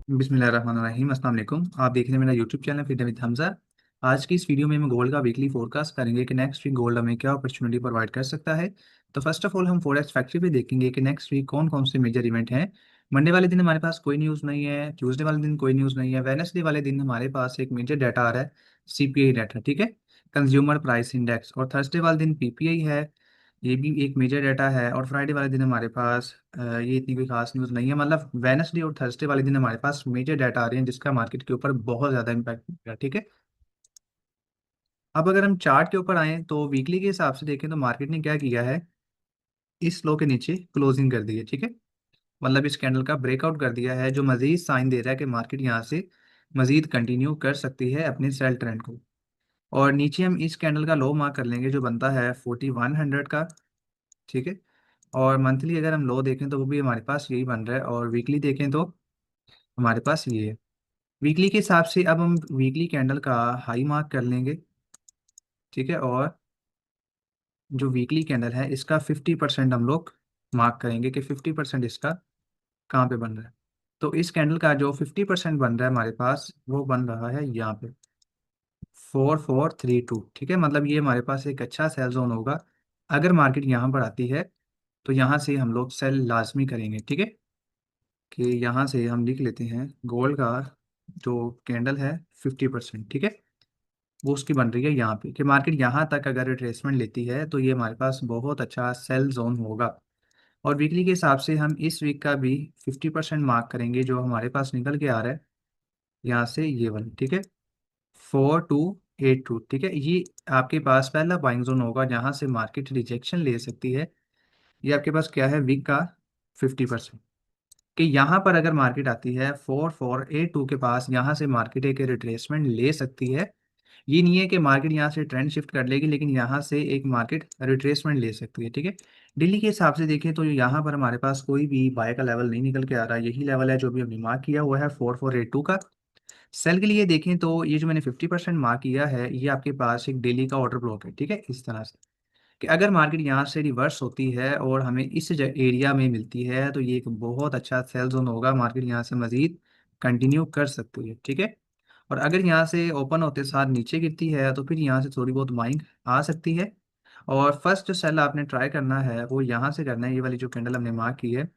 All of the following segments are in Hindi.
बिस्मिल्लाहिर्रहमानिर्रहीम। अस्सलाम वालेकुम। आप देख रहे हैं मेरा YouTube channel fit with Hamza. आज की इस वीडियो में हम गोल्ड का वीकली फोरकास्ट करेंगे कि नेक्स्ट वीक गोल्ड हमें क्या अपॉर्चुनिटी प्रोवाइड कर सकता है। तो फर्स्ट ऑफ ऑल हम फॉरेक्स फैक्ट्री पे देखेंगे कि नेक्स्ट वीक कौन कौन से मेजर इवेंट हैं। मंडे वाले दिन हमारे पास कोई न्यूज़ नहीं है, ट्यूसडे वाले दिन कोई न्यूज़ नहीं है, वेडनेसडे वाले दिन हमारे पास एक मेजर डाटा आ रहा है, सीपीआई डाटा, ठीक है, कंज्यूमर प्राइस इंडेक्स। और थर्सडे वाले दिन पीपीआई है, ये भी एक मेजर डाटा है। और फ्राइडे वाले दिन हमारे पास ये इतनी कोई खास न्यूज़ नहीं है। मतलब वेनसडे और थर्सडे वाले दिन हमारे पास मेजर डाटा आ रहे हैं जिसका मार्केट के ऊपर बहुत ज़्यादा इम्पैक्ट पड़ेगा, ठीक है। अब अगर हम चार्ट के ऊपर आए तो वीकली के हिसाब से देखें तो मार्केट ने क्या किया है, इस लो के नीचे क्लोजिंग कर दी है, ठीक है। मतलब इस कैंडल का ब्रेकआउट कर दिया है जो मजीद साइन दे रहा है कि मार्केट यहाँ से मजीद कंटिन्यू कर सकती है अपने सेल ट्रेंड को। और नीचे हम इस कैंडल का लो मार्क कर लेंगे जो बनता है 4100 का, ठीक है। और मंथली अगर हम लो देखें तो वो भी हमारे पास यही बन रहा है, और वीकली देखें तो हमारे पास ये है। वीकली के हिसाब से अब हम वीकली कैंडल का हाई मार्क कर लेंगे, ठीक है। और जो वीकली कैंडल है इसका 50% हम लोग मार्क करेंगे कि 50% इसका कहाँ पे बन रहा है। तो इस कैंडल का जो 50% बन रहा है हमारे पास वो बन रहा है यहाँ पे 4432, ठीक है। मतलब ये हमारे पास एक अच्छा सेल जोन होगा। अगर मार्केट यहाँ पर आती है तो यहाँ से हम लोग सेल लाजमी करेंगे, ठीक है। कि यहाँ से हम लिख लेते हैं गोल्ड का जो कैंडल है 50%, ठीक है, वो उसकी बन रही है यहाँ पे कि मार्केट यहाँ तक अगर रिट्रेसमेंट लेती है तो ये हमारे पास बहुत अच्छा सेल जोन होगा। और वीकली के हिसाब से हम इस वीक का भी 50% मार्क करेंगे जो हमारे पास निकल के आ रहा है यहाँ से, ये वाला, ठीक है, 4282, ठीक है। ये आपके पास पहला बाइंग जोन होगा जहाँ से मार्केट रिजेक्शन ले सकती है। ये आपके पास क्या है, वीक का 50%, कि यहाँ पर अगर मार्केट आती है 4482 के पास, यहाँ से मार्केट एक रिट्रेसमेंट ले सकती है। ये नहीं है कि मार्केट यहाँ से ट्रेंड शिफ्ट कर लेगी, लेकिन यहाँ से एक मार्केट रिट्रेसमेंट ले सकती है, ठीक है। दिल्ली के हिसाब से देखें तो यहाँ पर हमारे पास कोई भी बाय का लेवल नहीं निकल के आ रहा है। यही लेवल है जो भी हमने मार्क किया हुआ है 4482 का। सेल के लिए देखें तो ये जो मैंने 50% मार्क किया है ये आपके पास एक डेली का ऑर्डर ब्लॉक है, ठीक है। इस तरह से कि अगर मार्केट यहाँ से रिवर्स होती है और हमें इस एरिया में मिलती है तो ये एक बहुत अच्छा सेल जोन होगा, मार्केट यहाँ से मजीद कंटिन्यू कर सकती है, ठीक है। और अगर यहाँ से ओपन होते साथ नीचे गिरती है तो फिर यहाँ से थोड़ी बहुत बाइंग आ सकती है। और फर्स्ट जो सेल आपने ट्राई करना है वो यहाँ से करना है, ये वाली जो कैंडल हमने मार्क की है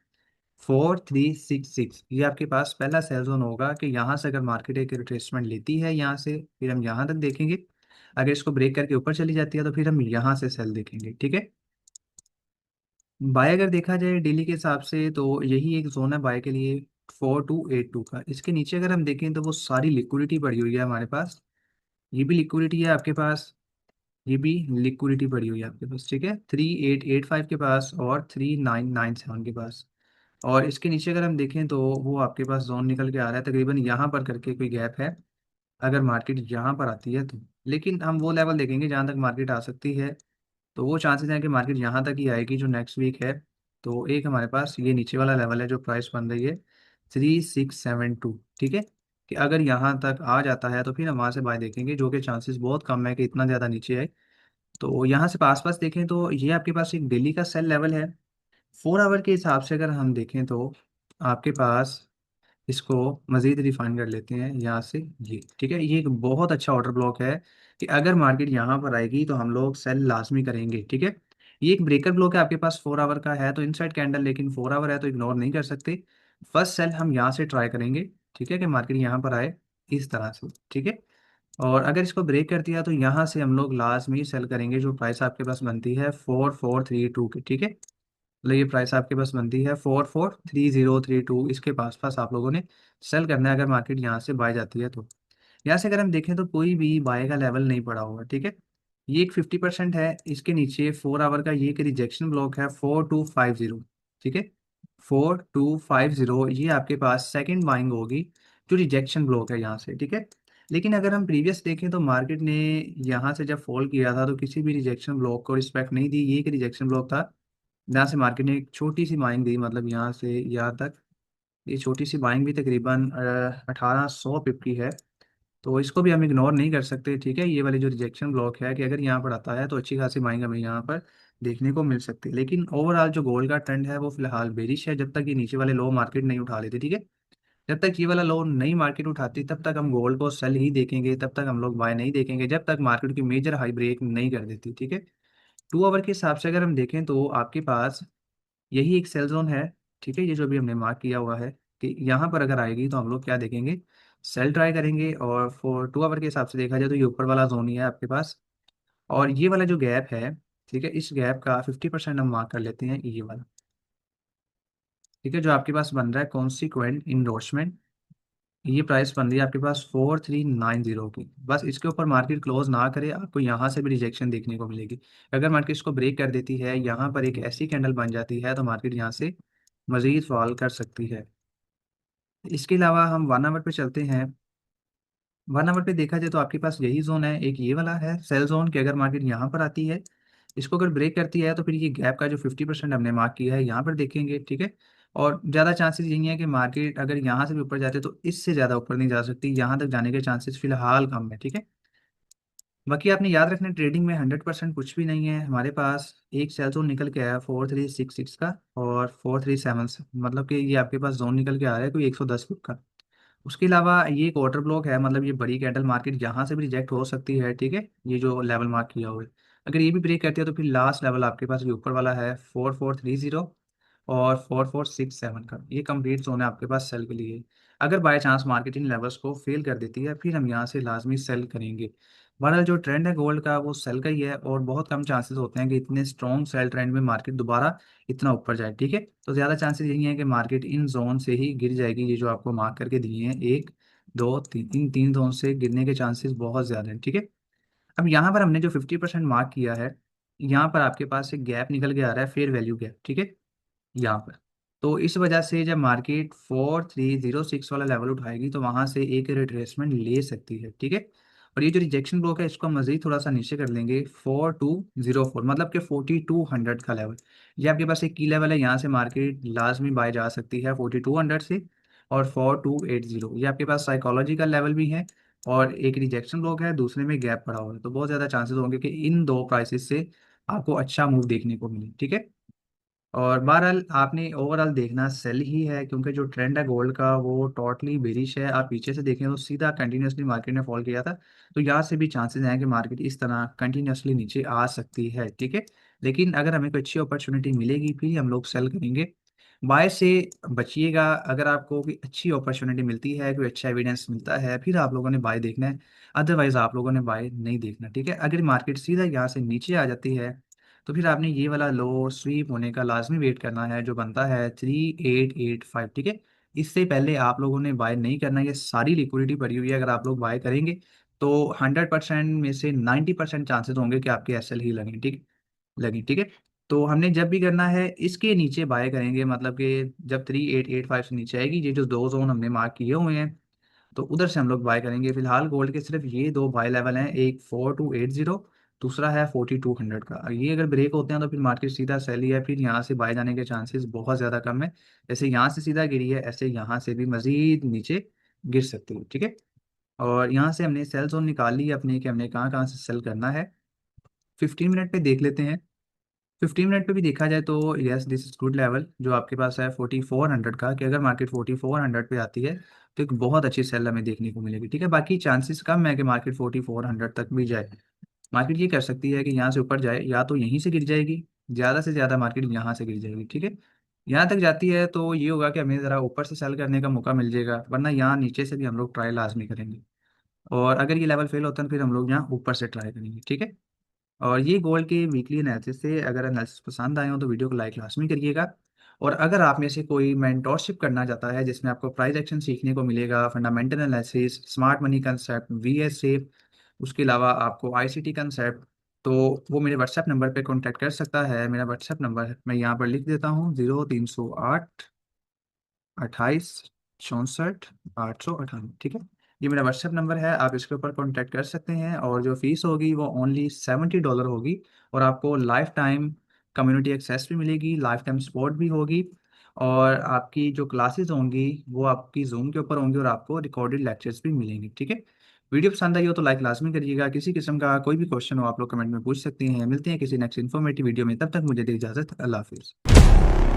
4366, ये आपके पास पहला सेल जोन होगा कि यहाँ से अगर मार्केट एक रिट्रेसमेंट लेती है यहाँ से फिर हम यहाँ तक देखेंगे। अगर इसको ब्रेक करके ऊपर चली जाती है तो फिर हम यहाँ से सेल देखेंगे, ठीक है। बाय अगर देखा जाए डेली के हिसाब से तो यही एक जोन है बाय के लिए 4282 का। इसके नीचे अगर हम देखें तो वो सारी लिक्विडिटी पड़ी हुई है हमारे पास। ये भी लिक्विडिटी है आपके पास, ये भी लिक्विडिटी पड़ी हुई है आपके पास, ठीक है, 3885 के पास और 3997 के पास। और इसके नीचे अगर हम देखें तो वो आपके पास जोन निकल के आ रहा है तकरीबन यहाँ पर करके कोई गैप है। अगर मार्केट यहाँ पर आती है तो, लेकिन हम वो लेवल देखेंगे जहाँ तक मार्केट आ सकती है। तो वो चांसेस हैं कि मार्केट यहाँ तक ही आएगी जो नेक्स्ट वीक है। तो एक हमारे पास ये नीचे वाला लेवल है जो प्राइस बन रही है 3672, ठीक है। कि अगर यहाँ तक आ जाता है तो फिर हम वहाँ से बाय देखेंगे, जो कि चांसेस बहुत कम है कि इतना ज़्यादा नीचे आए। तो यहाँ से पास पास देखें तो ये आपके पास एक डेली का सेल लेवल है। 4 आवर के हिसाब से अगर हम देखें तो आपके पास, इसको मज़ीद रिफाइन कर लेते हैं यहाँ से, ये ठीक है, ये एक बहुत अच्छा ऑर्डर ब्लॉक है कि अगर मार्केट यहाँ पर आएगी तो हम लोग सेल लाजमी करेंगे, ठीक है। ये एक ब्रेकर ब्लॉक है आपके पास 4 आवर का है तो इनसाइड कैंडल, लेकिन 4 आवर है तो इग्नोर नहीं कर सकते। फर्स्ट सेल हम यहाँ से ट्राई करेंगे, ठीक है, कि मार्केट यहाँ पर आए इस तरह से, ठीक है। और अगर इसको ब्रेक कर दिया तो यहाँ से हम लोग लाजमी सेल करेंगे जो प्राइस आपके पास बनती है 4432 की, ठीक है। मतलब ये प्राइस आपके पास बनती है 443032, इसके पास पास आप लोगों ने सेल करना है अगर मार्केट यहाँ से बाय जाती है तो। यहाँ से अगर हम देखें तो कोई भी बाय का लेवल नहीं पड़ा हुआ, ठीक है। ये एक 50% है। इसके नीचे 4 आवर का ये एक रिजेक्शन ब्लॉक है 4250, ठीक है, 4250, ये आपके पास सेकंड बाइंग होगी जो रिजेक्शन ब्लॉक है यहाँ से, ठीक है। लेकिन अगर हम प्रीवियस देखें तो मार्केट ने यहाँ से जब फॉल किया था तो किसी भी रिजेक्शन ब्लॉक को रिस्पेक्ट नहीं दी। ये एक रिजेक्शन ब्लॉक था जहाँ से मार्केट ने एक छोटी सी बाइंग दी, मतलब यहाँ से यहाँ तक ये छोटी सी बाइंग भी तकरीबन 1800 पिप की है। तो इसको भी हम इग्नोर नहीं कर सकते, ठीक है। ये वाली जो रिजेक्शन ब्लॉक है कि अगर यहाँ पर आता है तो अच्छी खासी बाइंग हमें यहाँ पर देखने को मिल सकती है। लेकिन ओवरऑल जो गोल्ड का ट्रेंड है वो फिलहाल बेरिश है जब तक ये नीचे वाले लो मार्केट नहीं उठा लेते, ठीक है। जब तक ये वाला लोन नई मार्केट उठाती तब तक हम गोल्ड को सेल ही देखेंगे, तब तक हम लोग बाय नहीं देखेंगे जब तक मार्केट की मेजर हाई ब्रेक नहीं कर देती, ठीक है। 2 आवर के हिसाब से अगर हम देखें तो आपके पास यही एक सेल जोन है, ठीक है। ये जो भी हमने मार्क किया हुआ है कि यहाँ पर अगर आएगी तो हम लोग क्या देखेंगे, सेल ट्राई करेंगे। और फॉर 2 आवर के हिसाब से देखा जाए तो ये ऊपर वाला जोन ही है आपके पास। और ये वाला जो गैप है, ठीक है, इस गैप का 50% हम मार्क कर लेते हैं, ये वाला, ठीक है, जो आपके पास बन रहा है कॉन्सिक्वेंट इंडोर्समेंट। ये प्राइस बन रही है आपके पास 4390 की। बस इसके ऊपर मार्केट क्लोज ना करे, आपको यहाँ से भी रिजेक्शन देखने को मिलेगी। अगर मार्केट इसको ब्रेक कर देती है, यहाँ पर एक ऐसी कैंडल बन जाती है, तो मार्केट यहाँ से मजीद फॉल कर सकती है। इसके अलावा हम 1 आवर पे चलते हैं। 1 आवर पे देखा जाए तो आपके पास यही जोन है, एक ये वाला है सेल जोन, कि अगर मार्केट यहाँ पर आती है, इसको अगर ब्रेक करती है, तो फिर ये गैप का जो 50% हमने मार्क किया है यहाँ पर देखेंगे, ठीक है। और ज़्यादा चांसेस यही है कि मार्केट अगर यहाँ से भी ऊपर जाते तो इससे ज़्यादा ऊपर नहीं जा सकती, यहाँ तक जाने के चांसेस फिलहाल कम है, ठीक है। बाकी आपने याद रखना, ट्रेडिंग में 100% कुछ भी नहीं है। हमारे पास एक सेल जोन निकल के आया 4366 का और 437 से, मतलब कि ये आपके पास जोन निकल के आ रहा है कोई 110 का। उसके अलावा ये एक वाटर ब्लॉक है, मतलब ये बड़ी कैंडल मार्केट यहाँ से भी रिजेक्ट हो सकती है, ठीक है। ये जो लेवल मार्क किया हुआ है, अगर ये भी ब्रेक करती है तो फिर लास्ट लेवल आपके पास ये ऊपर वाला है 4430 और 4467 का, ये कंप्लीट जोन है आपके पास सेल के लिए। अगर by chance market in levels को फेल कर देती है, फिर हम यहाँ से लाजमी सेल करेंगे। बहरहाल जो ट्रेंड है गोल्ड का वो सेल का ही है, और बहुत कम चांसेस होते हैं कि इतने स्ट्रॉन्ग सेल ट्रेंड में मार्केट दोबारा इतना ऊपर जाए, ठीक है। तो ज़्यादा चांसेस यही है कि मार्केट इन जोन से ही गिर जाएगी। ये जो आपको मार्क करके दिए हैं, 1 2 3, इन 3 जोन से गिरने के चांसेस बहुत ज़्यादा हैं, ठीक है। अब यहाँ पर हमने जो 50% मार्क किया है, यहाँ पर आपके पास एक गैप निकल के आ रहा है, फेयर वैल्यू गैप, ठीक है, यहाँ पर। तो इस वजह से जब मार्केट 4306 वाला लेवल उठाएगी तो वहां से एक रिट्रेसमेंट ले सकती है, ठीक है। और ये जो रिजेक्शन ब्लॉक है इसको हम मजीद थोड़ा सा नीचे कर लेंगे, 4204, मतलब कि 4200 का लेवल। ये आपके पास एक की लेवल है, यहाँ से मार्केट लाजमी बाय जा सकती है 4200 से। और 4280 ये आपके पास साइकोलॉजिकल लेवल भी है, और एक रिजेक्शन ब्लॉक है, दूसरे में गैप पड़ा हुआ है। तो बहुत ज़्यादा चांसेस होंगे कि इन दो प्राइसेस से आपको अच्छा मूव देखने को मिले, ठीक है। और बहरहाल आपने ओवरऑल देखना सेल ही है, क्योंकि जो ट्रेंड है गोल्ड का वो टोटली बेरिश है। आप पीछे से देखें तो सीधा कंटिन्यूसली मार्केट ने फॉल किया था, तो यहाँ से भी चांसेस हैं कि मार्केट इस तरह कंटिन्यूसली नीचे आ सकती है, ठीक है। लेकिन अगर हमें कोई अच्छी अपॉर्चुनिटी मिलेगी फिर हम लोग सेल करेंगे। बाय से बचिएगा। अगर आपको कोई अच्छी अपॉर्चुनिटी मिलती है, कोई अच्छा एविडेंस मिलता है, फिर आप लोगों ने बाय देखना है। अदरवाइज आप लोगों ने बाय नहीं देखना, ठीक है। अगर मार्केट सीधा यहाँ से नीचे आ जाती है तो फिर आपने ये वाला लो स्वीप होने का लाजमी वेट करना है, जो बनता है 3885, ठीक है। इससे पहले आप लोगों ने बाय नहीं करना। ये सारी लिक्विडिटी पड़ी हुई है, अगर आप लोग बाय करेंगे तो 100% में से 90% चांसेस होंगे कि आपके एसएल ही लगें, ठीक लगी, ठीक है। तो हमने जब भी करना है इसके नीचे बाय करेंगे, मतलब कि जब 3885 से नीचे आएगी, ये जो दो जोन हमने मार्क किए हुए हैं, तो उधर से हम लोग बाय करेंगे। फिलहाल गोल्ड के सिर्फ ये दो बाय लेवल हैं, एक 4280, दूसरा है 4200 का। ये अगर ब्रेक होते हैं तो फिर मार्केट सीधा सेल ही है, फिर यहाँ से बाय जाने के चांसेस बहुत ज़्यादा कम है। जैसे यहाँ से सीधा गिरी है, ऐसे यहाँ से भी मजीद नीचे गिर सकती है, ठीक है। और यहाँ से हमने सेल जोन निकाल ली है अपने, कि हमने कहाँ कहाँ से सेल करना है। 15 मिनट पे देख लेते हैं। 15 मिनट पे भी देखा जाए तो yes this is good level जो आपके पास है 4400 का, कि अगर मार्केट 4400 पे आती है तो एक बहुत अच्छी सेल हमें देखने को मिलेगी, ठीक है। बाकी चांसेस कम है कि मार्केट 4400 तक भी जाए। मार्केट ये कर सकती है कि यहाँ से ऊपर जाए, या तो यहीं से गिर जाएगी, ज़्यादा से ज़्यादा मार्केट यहाँ से गिर जाएगी, ठीक है। यहाँ तक जाती है तो ये होगा कि हमें ज़रा ऊपर से सेल करने का मौका मिल जाएगा, वरना यहाँ नीचे से भी हम लोग ट्राई लाजमी करेंगे। और अगर ये लेवल फेल होता है तो फिर हम लोग यहाँ ऊपर से ट्राई करेंगे, ठीक है। और ये गोल्ड के वीकली एनालिसिस से, अगर एनालिसिस पसंद आए हो तो वीडियो को लाइक लाजमी करिएगा। और अगर आप में से कोई मेंटोरशिप करना चाहता है जिसमें आपको प्राइस एक्शन सीखने को मिलेगा, fundamental analysis, smart money concept, VSA, उसके अलावा आपको आईसीटी कंसेप्ट, तो वो मेरे व्हाट्सएप नंबर पे कांटेक्ट कर सकता है। मेरा व्हाट्सएप नंबर मैं यहाँ पर लिख देता हूँ, 0308 28 64 898, ठीक है। ये मेरा व्हाट्सएप नंबर है, आप इसके ऊपर कांटेक्ट कर सकते हैं। और जो फीस होगी वो ओनली $70 होगी, और आपको लाइफ टाइम कम्युनिटी एक्सेस भी मिलेगी, लाइफ टाइम सपोर्ट भी होगी। और आपकी जो क्लासेस होंगी वो आपकी जूम के ऊपर होंगी, और आपको रिकॉर्डेड लेक्चर्स भी मिलेंगे, ठीक है। वीडियो पसंद आई हो तो लाइक लाजमी करिएगा। किसी किस्म का कोई भी क्वेश्चन हो आप लोग कमेंट में पूछ सकते हैं। मिलते हैं किसी नेक्स्ट इन्फॉर्मेटिव वीडियो में, तब तक मुझे दे इजाज़त। अल्लाह हाफिज़।